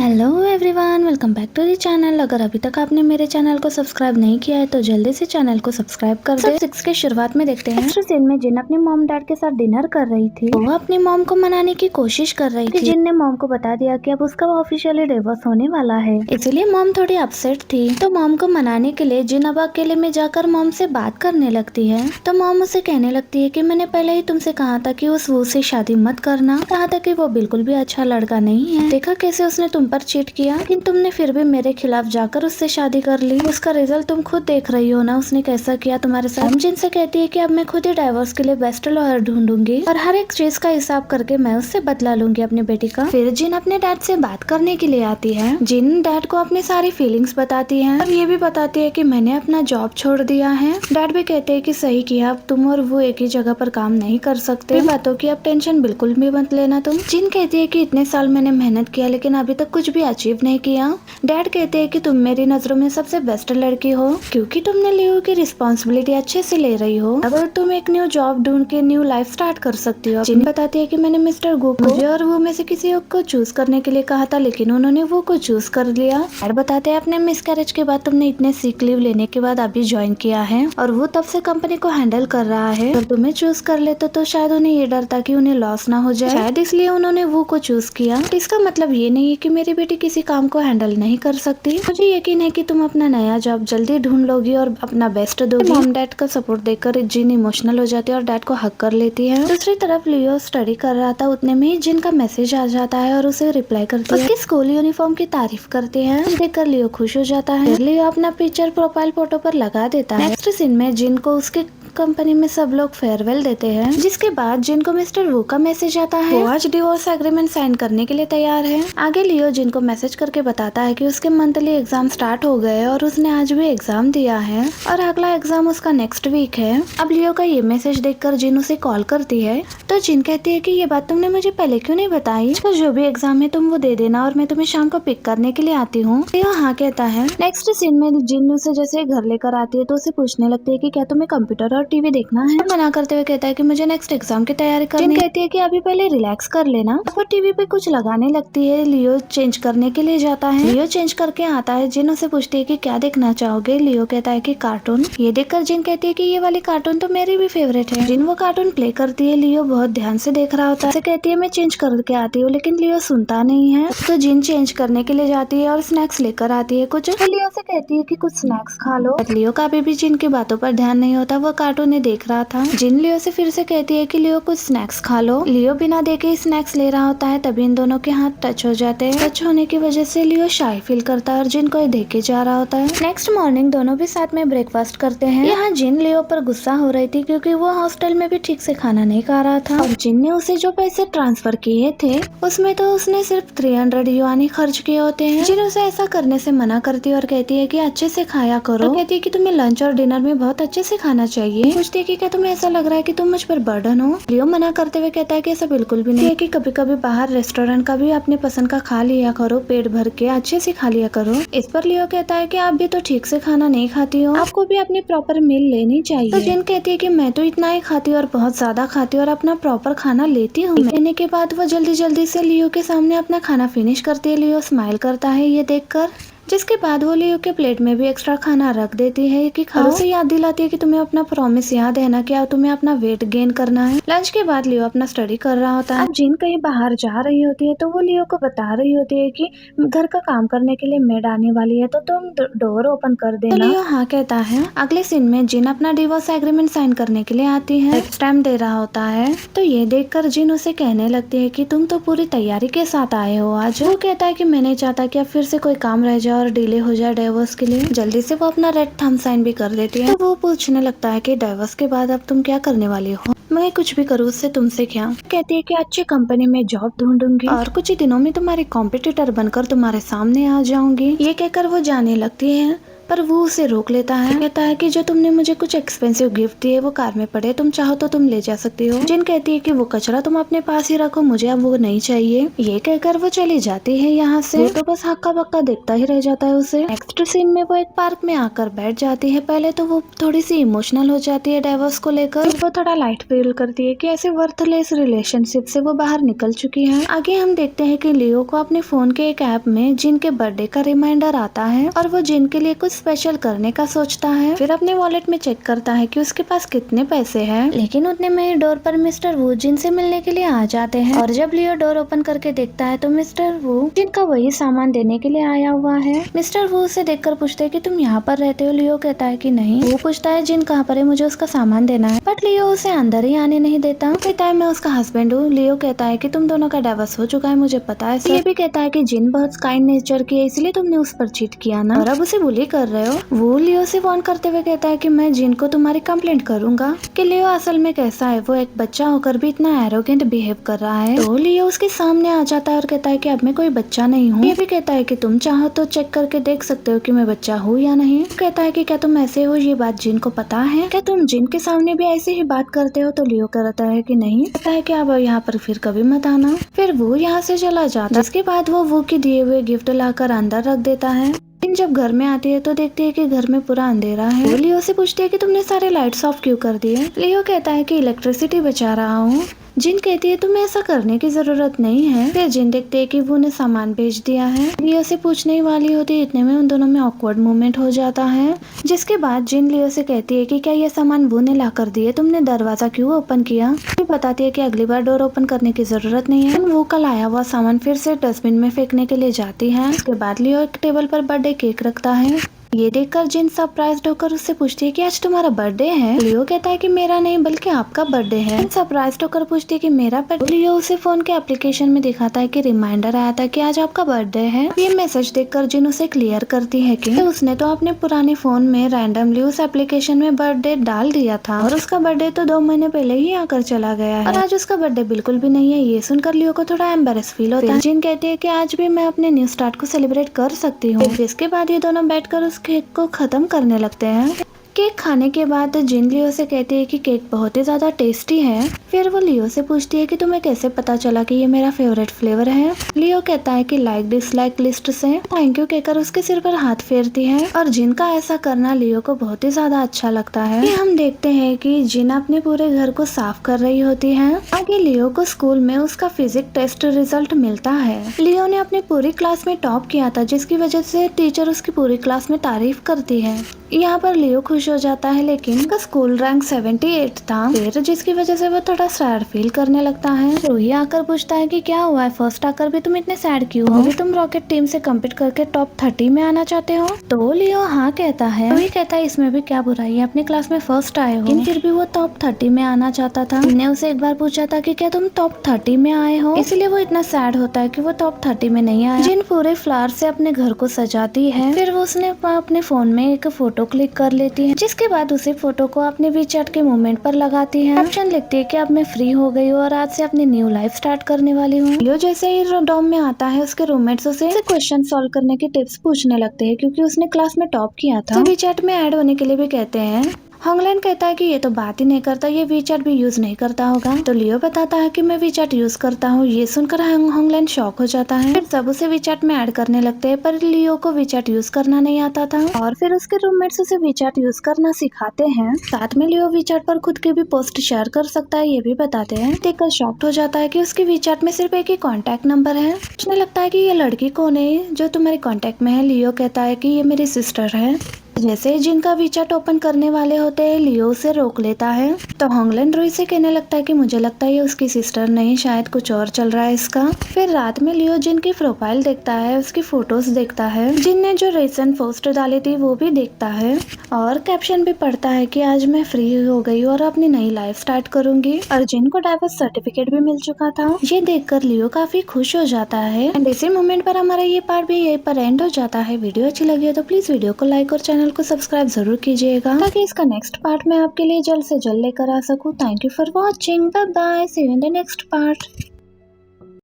Hello everyone, welcome back to the channel. अगर अभी तक आपने मेरे चैनल को सब्सक्राइब नहीं किया है तो जल्दी से चैनल को सब्सक्राइब कर दे। 6 के शुरुआत में देखते हैं नेक्स्ट सीन में जिन अपनी मॉम डैड के साथ डिनर कर रही थी। वो अपनी मॉम को मनाने की कोशिश कर रही थी। जिन ने मॉम को बता दिया कि अब उसका ऑफिशियली डिवोर्स होने वाला है, इसीलिए मॉम थोड़ी अपसेट थी। तो मॉम को मनाने के लिए जिन अब अकेले में जाकर मॉम से बात करने लगती है। तो मॉम उसे कहने लगती है कि मैंने पहले ही तुमसे कहा था कि उस वो से शादी मत करना, कहा था कि वो बिल्कुल भी अच्छा लड़का नहीं है। देखा कैसे उसने तुम पर चीट किया, लेकिन तुमने फिर भी मेरे खिलाफ जाकर उससे शादी कर ली। उसका रिजल्ट तुम खुद देख रही हो ना, उसने कैसा किया तुम्हारे साथ। जिनसे कहती है कि अब मैं खुद ही डाइवोर्स के लिए बेस्ट लॉयर ढूंढूंगी और हर एक चीज का हिसाब करके मैं उससे बदला लूंगी अपनी बेटी का। फिर जिन अपने डैड से बात करने के लिए आती है। जिन डैड को अपनी सारी फीलिंग्स बताती है और ये भी बताती है कि मैंने अपना जॉब छोड़ दिया है। डैड भी कहते हैं कि सही किया, अब तुम और वो एक ही जगह पर काम नहीं कर सकते। बातों की अब टेंशन बिल्कुल भी मत लेना तुम। जिन कहती है कि इतने साल मैंने मेहनत किया लेकिन अभी तक कुछ भी अचीव नहीं किया। डैड कहते हैं कि तुम मेरी नजरों में सबसे बेस्ट लड़की हो क्योंकि तुमने लियो की रिस्पॉन्सिबिलिटी अच्छे से ले रही हो। अब तुम एक न्यू जॉब ढूंढ के न्यू लाइफ स्टार्ट कर सकती हो। जिन बताती है कि मैंने मिस्टर गो को मुझे और वो में से किसी एक को चूज करने के लिए कहा था लेकिन उन्होंने वो को चूज कर लिया। डैड बताते हैं अपने मिसकैरेज के बाद तुमने इतने सिक लीव लेने के बाद अभी ज्वाइन किया है और वो तब से कंपनी को हैंडल कर रहा है। अगर तुम्हें चूज कर लेते तो शायद उन्हें ये डर था कि उन्हें लॉस ना हो जाए, शायद इसलिए उन्होंने वो को चूज किया। इसका मतलब ये नहीं है कि मेरी बेटी किसी काम को हैंडल नहीं कर सकती। मुझे यकीन है कि तुम अपना नया जॉब जल्दी ढूंढ लोगी और अपना बेस्ट दोगी। मॉम डैड का सपोर्ट देखकर जिन इमोशनल हो जाती है और डैड को हक कर लेती है। दूसरी तरफ लियो स्टडी कर रहा था, उतने में ही जिन का मैसेज आ जाता है और उसे रिप्लाई करती है। उसकी स्कूल यूनिफॉर्म की तारीफ करती है, देखकर लियो खुश हो जाता है। लियो अपना पिक्चर प्रोफाइल फोटो पर लगा देता है। नेक्स्ट सीन में जिन को उसके कंपनी में सब लोग फेयरवेल देते हैं, जिसके बाद जिनको मिस्टर वू का मैसेज आता है। वो आज डिवोर्स एग्रीमेंट साइन करने के लिए तैयार है। आगे लियो जिनको मैसेज करके बताता है कि उसके मंथली एग्जाम स्टार्ट हो गए और उसने आज भी एग्जाम दिया है और अगला एग्जाम उसका नेक्स्ट वीक है। अब लियो का ये मैसेज देखकर जिन उसे कॉल करती है तो जिन कहती है कि ये बात तुमने मुझे पहले क्यों नहीं बताई। तो जो भी एग्जाम है तुम वो दे देना और मैं तुम्हें शाम को पिक करने के लिए आती हूँ। लियो हाँ कहता है। नेक्स्ट सीन में जिन उसे जैसे घर लेकर आती है तो उसे पूछने लगती है कि क्या तुम्हें कंप्यूटर और टीवी देखना है। मना करते हुए कहता है कि मुझे नेक्स्ट एग्जाम की तैयारी करनी है। कहती है कि अभी पहले रिलैक्स कर लेना। वो टीवी पे कुछ लगाने लगती है। लियो चेंज करने के लिए जाता है। लियो चेंज करके आता है। जिन उसे पूछती है कि क्या देखना चाहोगे। लियो कहता है कि कार्टून। ये देखकर जिन कहती है कि ये वाली कार्टून तो मेरी भी फेवरेट है। जिन वो कार्टून प्ले करती है। लियो बहुत ध्यान से देख रहा होता है। कहती है मैं चेंज करके आती हूँ, लेकिन लियो सुनता नहीं है। तो जिन चेंज करने के लिए जाती है और स्नैक्स लेकर आती है कुछ। तो लियो से कहती है कि कुछ स्नैक्स खा लो। लियो का अभी भी जिन की बातों पर ध्यान नहीं होता, वो कार्टून ही देख रहा था। जिन लियो से फिर से कहती है कि लियो कुछ स्नैक्स खा लो। लियो बिना देखे स्नैक्स ले रहा होता है, तभी इन दोनों के हाथ टच हो जाते हैं। टच होने की वजह से लियो शाय फील करता है और जिन को देख के जा रहा होता है। नेक्स्ट मॉर्निंग दोनों भी साथ में ब्रेकफास्ट करते हैं। यहाँ जिन लियो पर गुस्सा हो रही थी क्योंकि वो हॉस्टल में भी ठीक से खाना नहीं खा रहा था और जिन ने उसे जो पैसे ट्रांसफर किए थे उसमें तो उसने सिर्फ 300 युआनी खर्च किए होते हैं। जिन उसे ऐसा करने से मना करती है और कहती है कि अच्छे से खाया करो। कहती है कि तुम्हें लंच और डिनर में बहुत अच्छे से खाना चाहिए। पूछती है कि क्या तुम्हें ऐसा लग रहा है कि तुम मुझ पर बर्डन हो। लियो मना करते हुए कहता है कि ऐसा बिल्कुल भी नहीं है, कि कभी कभी बाहर रेस्टोरेंट का भी अपने पसंद का खा लिया करो, पेट भर के अच्छे से खा लिया करो। इस पर लियो कहता है कि आप भी तो ठीक से खाना नहीं खाती हो, आपको भी अपनी प्रॉपर मील लेनी चाहिए। तो जिन कहती है कि मैं तो इतना ही खाती हूँ और बहुत ज्यादा खाती हूँ और अपना प्रॉपर खाना लेती हूँ। लेने के बाद वो जल्दी जल्दी से लियो के सामने अपना खाना फिनिश करती है। लियो स्माइल करता है ये देखकर, जिसके बाद वो लियो के प्लेट में भी एक्स्ट्रा खाना रख देती है कि खाओ। उसे याद दिलाती है कि तुम्हें अपना प्रॉमिस याद है ना, क्या तुम्हें अपना वेट गेन करना है। लंच के बाद लियो अपना स्टडी कर रहा होता है। अब जिन कहीं बाहर जा रही होती है तो वो लियो को बता रही होती है कि घर का काम करने के लिए मेड आने वाली है तो तुम डोर ओपन कर देना। तो लियो हाँ कहता है। अगले सीन में जिन अपना डिवोर्स एग्रीमेंट साइन करने के लिए आती है, स्टैम्प दे रहा होता है। तो ये देखकर जिन उसे कहने लगती है कि तुम तो पूरी तैयारी के साथ आए हो आज। वो कहता है कि मैं नहीं चाहता कि अब फिर से कोई काम रह जाए और डिले हो जाए डिवोर्स के लिए। जल्दी से वो अपना रेड थंब साइन भी कर देती है। तो वो पूछने लगता है कि डिवोर्स के बाद अब तुम क्या करने वाली हो। मैं कुछ भी करूँ उससे तुमसे क्या। कहती है कि अच्छी कंपनी में जॉब ढूंढूंगी और कुछ ही दिनों में तुम्हारी कॉम्पिटिटर बनकर तुम्हारे सामने आ जाऊंगी। ये कहकर वो जाने लगती है। पर वो उसे रोक लेता है। कहता है कि जो तुमने मुझे कुछ एक्सपेंसिव गिफ्ट दिए वो कार में पड़े, तुम चाहो तो तुम ले जा सकती हो। जिन कहती है कि वो कचरा तुम अपने पास ही रखो, मुझे अब वो नहीं चाहिए। ये कहकर वो चली जाती है यहाँ से। वो तो बस हक्का बक्का देखता ही रह जाता है उसे। नेक्स्ट सीन में वो एक पार्क में आकर बैठ जाती है। पहले तो वो थोड़ी सी इमोशनल हो जाती है डाइवोर्स को लेकर। वो थोड़ा लाइट फील करती है कि ऐसे वर्थलेस रिलेशनशिप से वो बाहर निकल चुकी है। आगे हम देखते हैं कि लियो को अपने फोन के एक ऐप में जिन के बर्थडे का रिमाइंडर आता है और वो जिन के लिए कुछ स्पेशल करने का सोचता है। फिर अपने वॉलेट में चेक करता है कि उसके पास कितने पैसे हैं। लेकिन उतने में डोर पर मिस्टर वू जिन से मिलने के लिए आ जाते हैं और जब लियो डोर ओपन करके देखता है तो मिस्टर वू जिनका वही सामान देने के लिए आया हुआ है। मिस्टर वू उसे देखकर पूछते हैं कि तुम यहाँ पर रहते हो। लियो कहता है कि नहीं। वो पूछता है जिन कहाँ पर है, मुझे उसका सामान देना है। बट लियो उसे अंदर ही आने नहीं देता। कहता है मैं उसका हस्बैंड हूँ। लियो कहता है कि तुम दोनों का डाइवोर्स हो चुका है, मुझे पता है। ये भी कहता है कि जिन बहुत काइंड नेचर की है, इसलिए तुमने उस पर चीट किया ना और अब उसे बुली कर रहे हो। वो लियो से फोन करते हुए कहता है कि मैं जिन को तुम्हारी कंप्लेंट करूंगा कि लियो असल में कैसा है, वो एक बच्चा होकर भी इतना एरोगेंट बिहेव कर रहा है। तो लियो उसके सामने आ जाता है और कहता है कि अब मैं कोई बच्चा नहीं हूँ। ये भी कहता है कि तुम चाहो तो चेक करके देख सकते हो कि मैं बच्चा हूँ या नहीं। कहता है कि क्या तुम ऐसे हो, ये बात जिन को पता है? क्या तुम जिन के सामने भी ऐसे ही बात करते हो? तो लियो कहता है कि नहीं। कहता है कि अब यहाँ पर फिर कभी मत आना। फिर वो यहाँ से चला जाता है। जिसके बाद वो के दिए हुए गिफ्ट लाकर अंदर रख देता है। जब घर में आती है तो देखती है कि घर में पूरा अंधेरा है। वो लियो से पूछती है कि तुमने सारे लाइट्स ऑफ क्यों कर दिए? लियो कहता है कि इलेक्ट्रिसिटी बचा रहा हूँ। जिन कहती है तुम्हें ऐसा करने की जरूरत नहीं है। फिर जिन देखते है कि वो ने सामान भेज दिया है। लियो से पूछने ही वाली होती है, इतने में उन दोनों में ऑकवर्ड मोमेंट हो जाता है। जिसके बाद जिन लियो से कहती है कि क्या ये सामान वो ने ला कर दिए, तुमने दरवाजा क्यों ओपन किया? फिर बताती है कि अगली बार डोर ओपन करने की जरूरत नहीं है। वो कल आया हुआ सामान फिर से डस्टबिन में फेंकने के लिए जाती है। उसके बाद लियो एक टेबल पर बर्थडे केक रखता है। ये देखकर जिन सरप्राइज्ड होकर उससे पूछती है कि आज तुम्हारा बर्थडे है? लियो कहता है कि मेरा नहीं बल्कि आपका बर्थडे है। सरप्राइज्ड होकर पूछती है कि मेरा बर्थडे? लियो उसे फोन के एप्लीकेशन में दिखाता है कि रिमाइंडर आया था कि आज आपका बर्थडे है। ये मैसेज देखकर जिन उसे क्लियर करती है कि उसने तो अपने पुराने फोन में रैंडमली उस एप्लीकेशन में बर्थडे डाल दिया था और उसका बर्थडे तो 2 महीने पहले ही आकर चला गया है और आज उसका बर्थडे बिल्कुल भी नहीं है। ये सुनकर लियो को थोड़ा एम्बेरस फील होता है। जिन कहती है कि आज भी मैं अपने न्यू स्टार्ट को सेलिब्रेट कर सकती हूँ। जिसके बाद ये दोनों बैठकर उस केक को खत्म करने लगते हैं। केक खाने के बाद जिन लियो से कहती है कि केक बहुत ही ज्यादा टेस्टी है। फिर वो लियो से पूछती है कि तुम्हें कैसे पता चला कि ये मेरा फेवरेट फ्लेवर है? लियो कहता है कि लाइक डिसलाइक लिस्ट से। थैंक यू कहकर उसके सिर पर हाथ फेरती है और जिन का ऐसा करना लियो को बहुत ही ज्यादा अच्छा लगता है। हम देखते हैं कि जिन अपने पूरे घर को साफ कर रही होती है। आगे लियो को स्कूल में उसका फिजिक्स टेस्ट रिजल्ट मिलता है। लियो ने अपनी पूरी क्लास में टॉप किया था, जिसकी वजह से टीचर उसकी पूरी क्लास में तारीफ करती है। यहाँ पर लियो खुश हो जाता है, लेकिन उसका स्कूल रैंक 78 था। फिर जिसकी वजह से वो थोड़ा सैड फील करने लगता है। रूही आकर पूछता है कि क्या हुआ है, फर्स्ट आकर भी तुम इतने सैड क्यों हो? तुम रॉकेट टीम से कम्पीट करके टॉप 30 में आना चाहते हो? तो लियो हाँ कहता है। रूही कहता है इसमें भी क्या बुराई है, अपनी क्लास में फर्स्ट आए हो। लेकिन फिर भी वो टॉप 30 में आना चाहता था। मैंने उसे एक बार पूछा था कि क्या तुम टॉप 30 में आए हो, इसलिए वो इतना सैड होता है कि वो टॉप 30 में नहीं आया। जिन पूरे फ्लावर से अपने घर को सजाती है। फिर वो उसने अपने फोन में एक फोटो क्लिक कर लेती है, जिसके बाद उसी फोटो को अपने वीचैट के मोमेंट पर लगाती है। ऑप्शन लिखती है कि अब मैं फ्री हो गई हूँ और आज से अपनी न्यू लाइफ स्टार्ट करने वाली हूँ। लियो जैसे ही डॉम में आता है, उसके रूममेट्स उसे क्वेश्चन सॉल्व करने की टिप्स पूछने लगते हैं, क्योंकि उसने क्लास में टॉप किया था। तो वीचैट में ऐड होने के लिए भी कहते हैं। होंगलैंड कहता है कि ये तो बात ही नहीं करता, ये वीचैट भी यूज नहीं करता होगा। तो लियो बताता है कि मैं वीचैट यूज करता हूँ। ये सुनकर होंगलैंड शॉक हो जाता है। फिर सब उसे वीचैट में ऐड करने लगते हैं, पर लियो को वीचैट यूज करना नहीं आता था और फिर उसके रूममेट्स उसे वीचैट यूज करना सिखाते हैं। साथ में लियो वीचैट पर खुद की भी पोस्ट शेयर कर सकता है, ये भी बताते हैं। देखकर शॉक्ड हो जाता है कि उसके वीचैट में सिर्फ एक ही कॉन्टेक्ट नंबर है। पूछने लगता है कि ये लड़की कौन है जो तुम्हारे कॉन्टेक्ट में है? लियो कहता है कि ये मेरी सिस्टर है। जैसे जिनका वीचैट ओपन करने वाले होते हैं, लियो से रोक लेता है। तो होंगलैंड रूही से कहने लगता है कि मुझे लगता है ये उसकी सिस्टर नहीं, शायद कुछ और चल रहा है इसका। फिर रात में लियो जिन की प्रोफाइल देखता है, उसकी फोटोज देखता है, जिन ने जो रिसेंट पोस्ट डाली थी वो भी देखता है और कैप्शन भी पढ़ता है कि आज मैं फ्री हो गई और अपनी नई लाइफ स्टार्ट करूंगी। और जिन को डाइवोर्स सर्टिफिकेट भी मिल चुका था। ये देखकर लियो काफी खुश हो जाता है। एंड इसी मोमेंट पर हमारा ये पार्ट भी यहीं पर एंड हो जाता है। वीडियो अच्छी लगी है तो प्लीज वीडियो को लाइक और चैनल को सब्सक्राइब जरूर कीजिएगा, ताकि इसका नेक्स्ट पार्ट मैं आपके लिए जल्द से जल्द लेकर आ सकूं। Thank you for watching, bye bye, see you in the next part.